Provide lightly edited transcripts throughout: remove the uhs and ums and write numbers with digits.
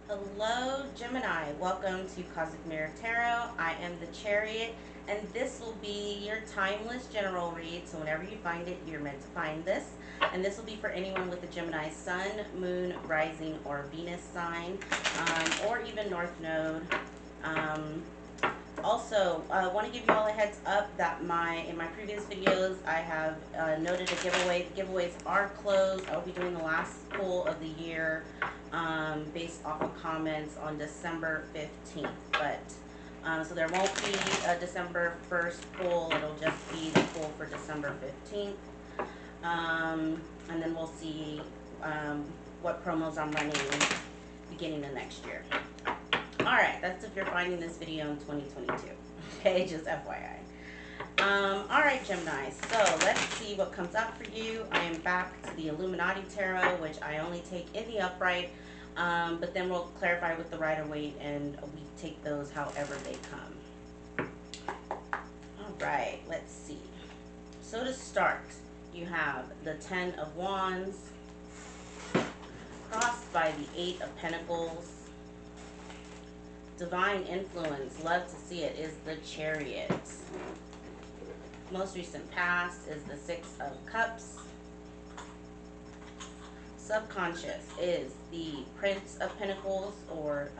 Hello, Gemini. Welcome to Cosmic Mirror Tarot. I am the Chariot, and this will be your timeless general read. So whenever you find it, you're meant to find this. And this will be for anyone with a Gemini Sun, Moon, Rising, or Venus sign, or even North Node. Also, I want to give you all a heads up that in my previous videos, I have noted a giveaway. The giveaways are closed. I'll be doing the last pull of the year based off of comments on December 15th. But so there won't be a December 1st pull. It'll just be the pull for December 15th. And then we'll see what promos I'm running beginning of next year. Alright, that's if you're finding this video in 2022. Okay, just FYI. Alright, Gemini, so let's see what comes up for you. I am back to the Illuminati Tarot, which I only take in the upright, but then we'll clarify with the Rider-Waite, and we take those however they come. Alright, let's see. So to start, you have the Ten of Wands, crossed by the Eight of Pentacles. Divine influence, love to see it, is the Chariot. Most recent past is the Six of Cups. Subconscious is the Prince of Pentacles, or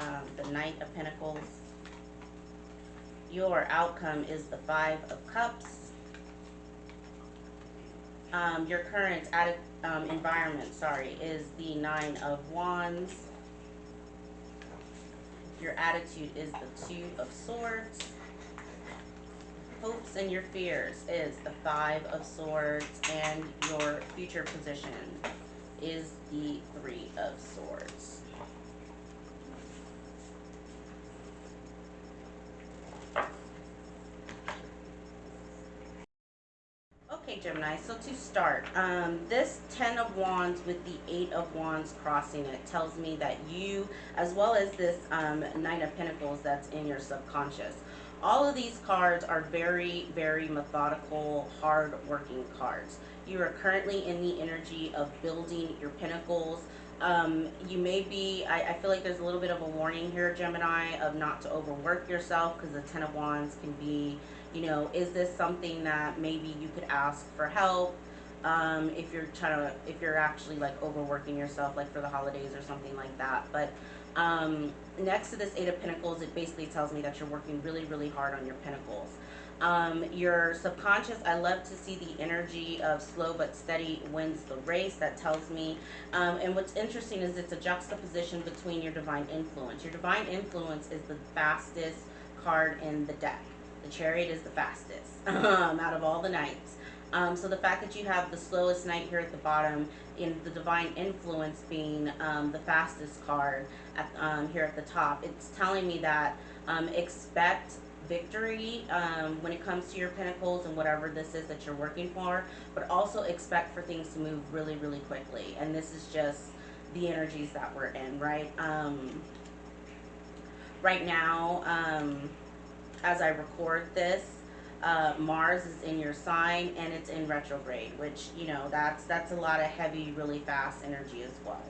the Knight of Pentacles. Your outcome is the Five of Cups. Your current environment, is the Nine of Wands. Your attitude is the Two of Swords. Hopes and your fears is the Five of Swords. And your future position is the Three of Swords. Okay, Gemini, so to start, this Ten of Wands with the Eight of Wands crossing it tells me that you, as well as this Knight of Pentacles that's in your subconscious, all of these cards are very, very methodical, hard-working cards. You are currently in the energy of building your pentacles. You may be, I feel like there's a little bit of a warning here, Gemini, of not to overwork yourself, because the Ten of Wands can be, is this something that maybe you could ask for help if you're actually like overworking yourself, like for the holidays or something like that. But next to this Eight of Pentacles, it basically tells me that you're working really, really hard on your pentacles. Your subconscious, I love to see the energy of slow but steady wins the race. That tells me, and what's interesting is it's a juxtaposition between your divine influence. Your divine influence is the fastest card in the deck. The Chariot is the fastest out of all the knights. So the fact that you have the slowest knight here at the bottom, in the divine influence being the fastest card here at the top, it's telling me that expect victory when it comes to your pentacles and whatever this is that you're working for, but also expect for things to move really, really quickly. And this is just the energies that we're in, right? Right now, as I record this, Mars is in your sign and it's in retrograde, which, that's a lot of heavy, really fast energy as well.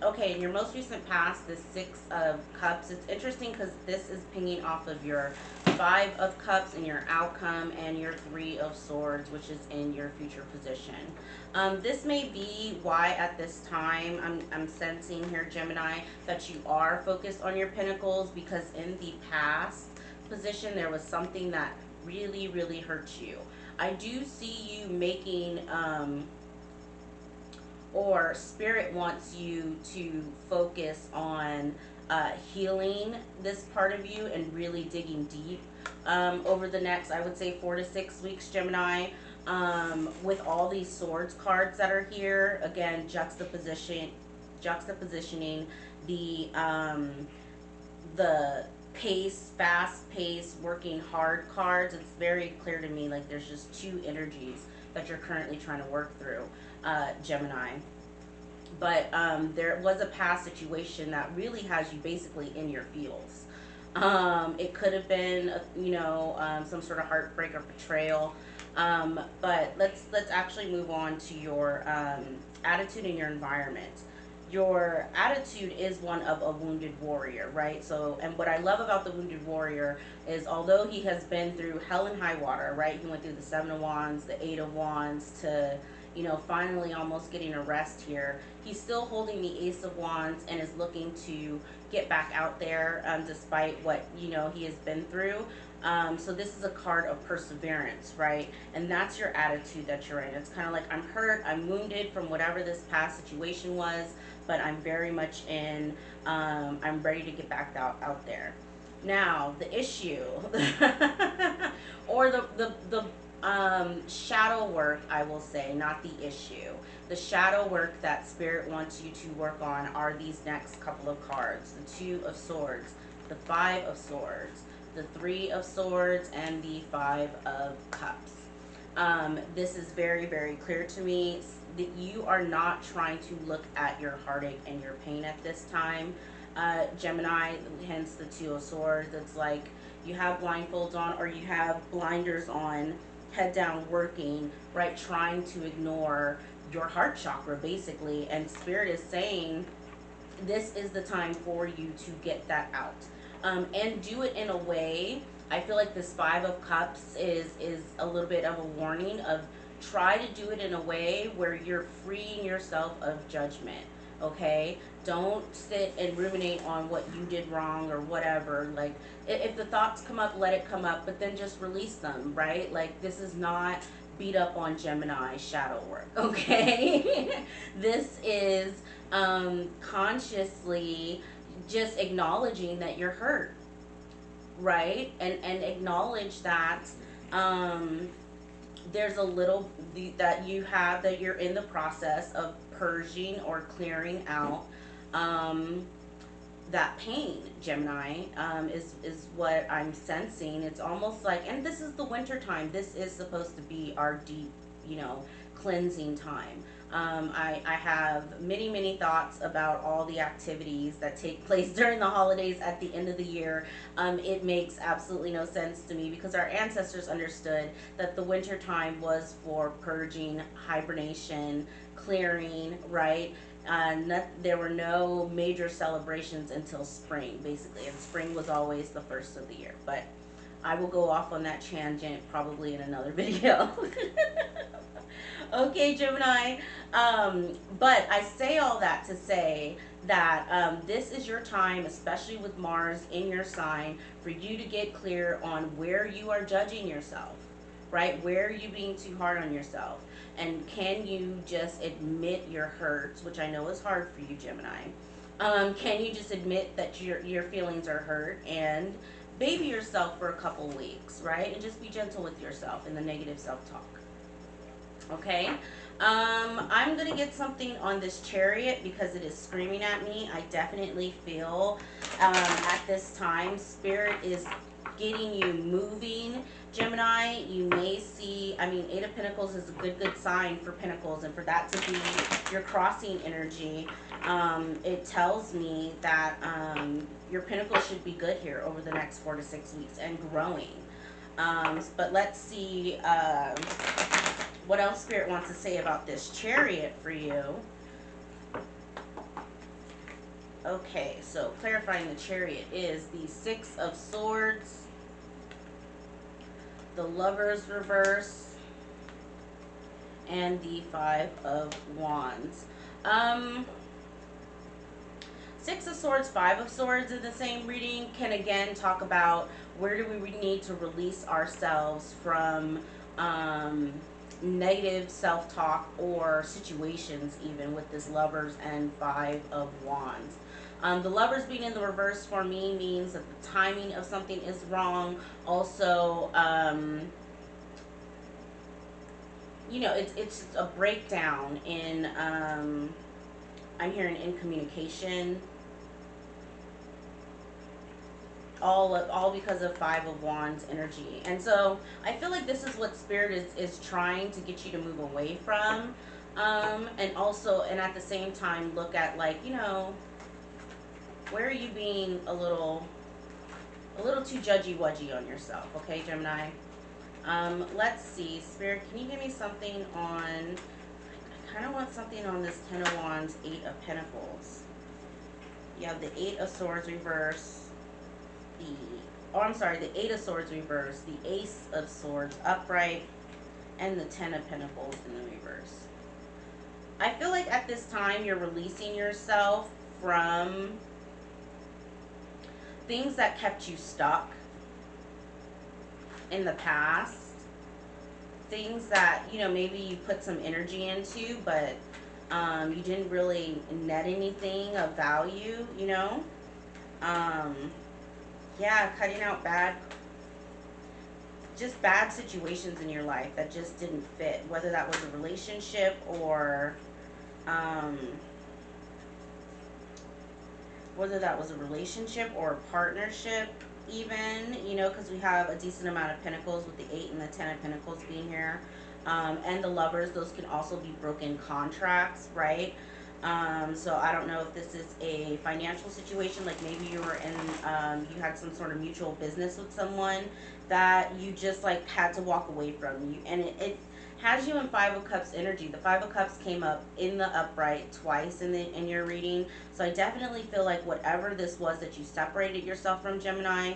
Okay, in your most recent past, the Six of Cups, it's interesting because this is pinging off of your Five of Cups and your outcome, and your Three of Swords, which is in your future position. This may be why at this time I'm sensing here, Gemini, that you are focused on your pentacles, because in the past position there was something that really, really hurt you. I do see you making or spirit wants you to focus on healing this part of you and really digging deep over the next, I would say, 4 to 6 weeks, Gemini. With all these swords cards that are here, again, juxtapositioning the fast pace, working hard cards. It's very clear to me like there's just two energies that you're currently trying to work through, Gemini. But there was a past situation that really has you basically in your feels. It could have been, some sort of heartbreak or betrayal. But let's actually move on to your attitude and your environment. your attitude is one of a wounded warrior, right? So, and what I love about the wounded warrior is, although he has been through hell and high water, right? He went through the Seven of Wands, the Eight of Wands, to, you know, finally almost getting a rest here. He's still holding the Ace of Wands and is looking to get back out there, despite what, you know, he has been through. So this is a card of perseverance, right? And that's your attitude that you're in. It's kind of like, I'm hurt, I'm wounded from whatever this past situation was, but I'm very much in, I'm ready to get back out there. Now, the issue, or the shadow work, I will say, not the issue. The shadow work that Spirit wants you to work on are these next couple of cards. The Two of Swords, the Five of Swords, the Three of Swords, and the Five of Cups. This is very, very clear to me that you are not trying to look at your heartache and your pain at this time. Gemini, hence the Two of Swords. It's like you have blindfolds on, or you have blinders on, head down working, right, trying to ignore your heart chakra, basically. And Spirit is saying this is the time for you to get that out. And do it in a way, I feel like this Five of Cups is a little bit of a warning of, try to do it in a way where you're freeing yourself of judgment, okay? Don't sit and ruminate on what you did wrong or whatever. Like, if the thoughts come up, let it come up, but then just release them, right? Like, this is not beat up on Gemini shadow work, okay? This is consciously just acknowledging that you're hurt, right? And acknowledge that there's a little that you have, that you're in the process of purging or clearing out that pain, Gemini, is what I'm sensing. It's almost like, and this is the winter time, this is supposed to be our deep, you know, cleansing time. I have many thoughts about all the activities that take place during the holidays at the end of the year. It makes absolutely no sense to me, because our ancestors understood that the winter time was for purging, hibernation, clearing, right? There were no major celebrations until spring, basically, and spring was always the first of the year. But I will go off on that tangent probably in another video. Okay, Gemini. But I say all that to say that this is your time, especially with Mars in your sign, for you to get clear on where you are judging yourself, right? Where are you being too hard on yourself? And can you just admit your hurts, which I know is hard for you, Gemini. Can you just admit that your feelings are hurt, and baby yourself for a couple weeks, right? And just be gentle with yourself in the negative self-talk. Okay, I'm gonna get something on this Chariot because it is screaming at me. I definitely feel at this time Spirit is getting you moving, Gemini. You may see, I mean, Eight of Pentacles is a good sign for Pentacles, and for that to be your crossing energy, it tells me that your Pentacles should be good here over the next 4 to 6 weeks and growing. But let's see what else Spirit wants to say about this Chariot for you. Okay, so clarifying the Chariot is the Six of Swords, the Lover's reverse, and the Five of Wands. Six of Swords, Five of Swords in the same reading can again talk about where do we need to release ourselves from negative self-talk or situations, even with this Lovers and Five of Wands. The Lovers being in the reverse for me means that the timing of something is wrong. Also, you know, it's a breakdown in, I'm hearing in communication. All because of Five of Wands energy. And so I feel like this is what Spirit is trying to get you to move away from. And also, and at the same time, look at, like, you know, where are you being a little too judgy-wudgy on yourself, okay, Gemini? Let's see, Spirit, can you give me something on, kind of want something on this Ten of Wands, Eight of Pentacles. You have the Eight of Swords reverse, the Eight of Swords reverse, the Ace of Swords upright, and the Ten of Pentacles in the reverse. I feel like at this time you're releasing yourself from things that kept you stuck in the past. Things that, you know, maybe you put some energy into, but you didn't really net anything of value, you know. Yeah, cutting out bad situations in your life that just didn't fit, whether that was a relationship or a partnership even, you know, because we have a decent amount of Pentacles with the 8 and the 10 of Pentacles being here. And the Lovers, those can also be broken contracts, right? So I don't know if this is a financial situation, like maybe you were in, you had some sort of mutual business with someone that you just like had to walk away from. You, and it has you in Five of Cups energy. The Five of Cups came up in the upright twice in your reading. So I definitely feel like whatever this was that you separated yourself from, Gemini,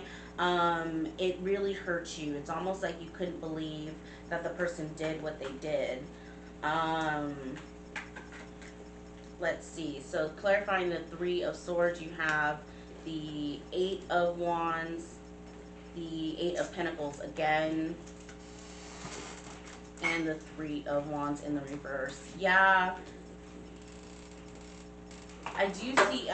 it really hurt you. It's almost like you couldn't believe that the person did what they did. Let's see. So clarifying the Three of Swords, you have the Eight of Wands, the Eight of Pentacles again, and the Three of Wands in the reverse. Yeah, I do see,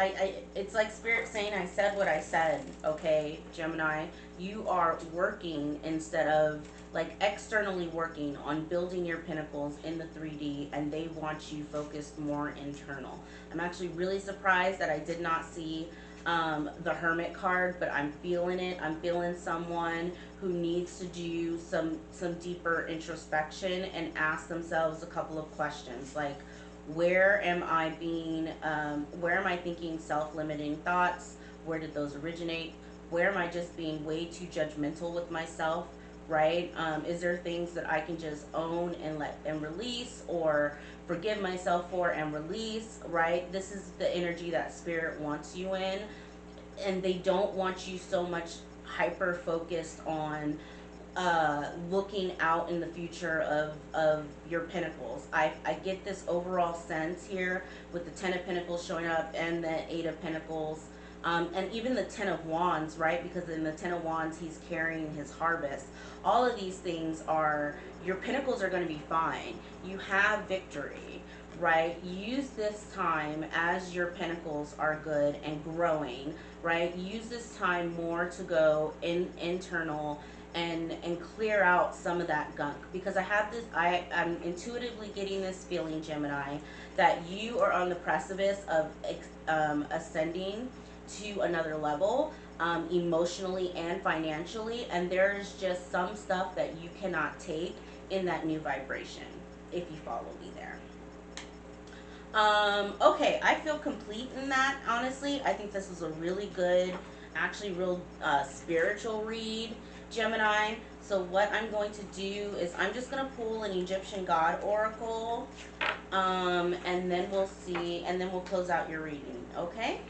it's like Spirit saying I said what I said, okay, Gemini. You are working instead of, like, externally working on building your Pentacles in the 3D, and they want you focused more internal. I'm actually really surprised that I did not see the Hermit card, but I'm feeling it. I'm feeling someone who needs to do some deeper introspection and ask themselves a couple of questions, like, where am I thinking self-limiting thoughts? Where did those originate? Where am I just being way too judgmental with myself, right? Is there things that I can just own and let and release, or forgive myself for and release, right? This is the energy that Spirit wants you in, and they don't want you so much hyper focused on looking out in the future of your Pentacles. I get this overall sense here with the Ten of Pentacles showing up and the Eight of Pentacles, and even the Ten of Wands, right? Because in the Ten of Wands, he's carrying his harvest. All of these things are, your Pentacles are going to be fine. You have victory, right? Use this time as your Pentacles are good and growing, right? Use this time more to go internal and clear out some of that gunk, because I have this, I'm intuitively getting this feeling, Gemini, that you are on the precipice of ascending to another level, emotionally and financially, and there's just some stuff that you cannot take in that new vibration, if you follow me there. Okay, I feel complete in that, honestly. I think this was a really good, actually real spiritual read, Gemini. So what I'm going to do is I'm just going to pull an Egyptian God Oracle, and then we'll see, and then we'll close out your reading, okay?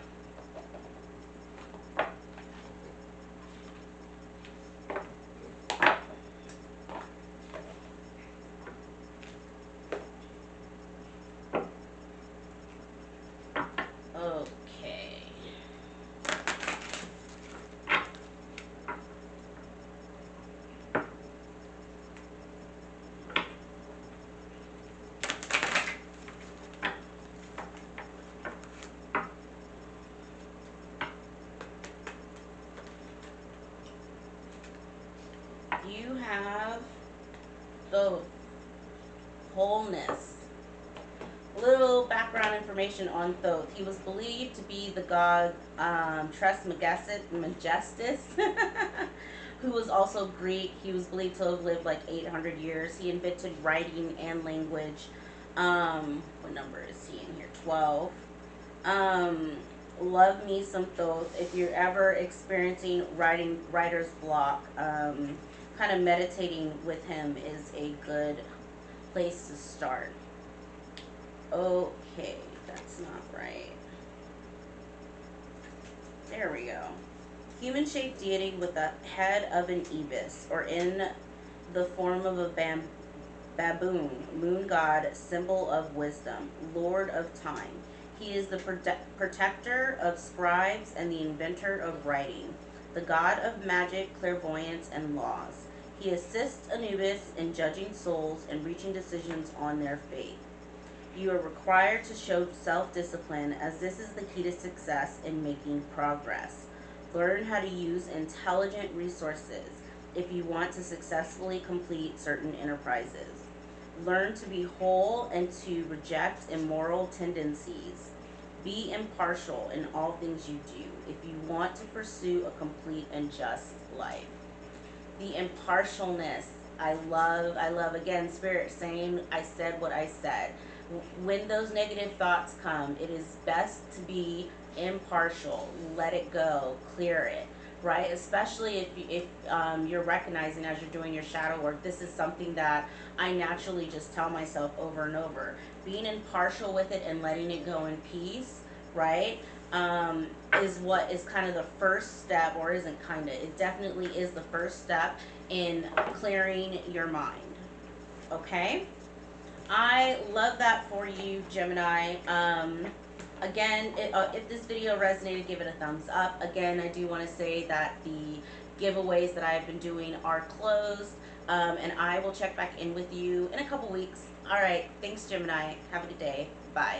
You have the wholeness. A little background information on Thoth. He was believed to be the god Trismegistus, who was also Greek. He was believed to have lived like 800 years. He invented writing and language. What number is he in here? 12. Love me some Thoth. If you're ever experiencing writer's block, kind of meditating with him is a good place to start. Okay, that's not right. There we go. Human-shaped deity with the head of an ibis, or in the form of a baboon, moon god, symbol of wisdom, lord of time. He is the protector of scribes and the inventor of writing, the god of magic, clairvoyance, and laws. He assists Anubis in judging souls and reaching decisions on their fate. You are required to show self-discipline, as this is the key to success in making progress. Learn how to use intelligent resources if you want to successfully complete certain enterprises. Learn to be whole and to reject immoral tendencies. Be impartial in all things you do if you want to pursue a complete and just life. The impartialness, I love, again, Spirit saying, I said what I said. When those negative thoughts come, it is best to be impartial. Let it go, clear it, right? Especially if you're recognizing as you're doing your shadow work, this is something that I naturally just tell myself over and over. Being impartial with it and letting it go in peace, right? Is what is kind of the first step, or isn't kind of, it definitely is the first step in clearing your mind. Okay? I love that for you, Gemini. Again, if this video resonated, give it a thumbs up. Again, I do want to say that the giveaways that I've been doing are closed, and I will check back in with you in a couple weeks. All right, thanks, Gemini. Have a good day. Bye.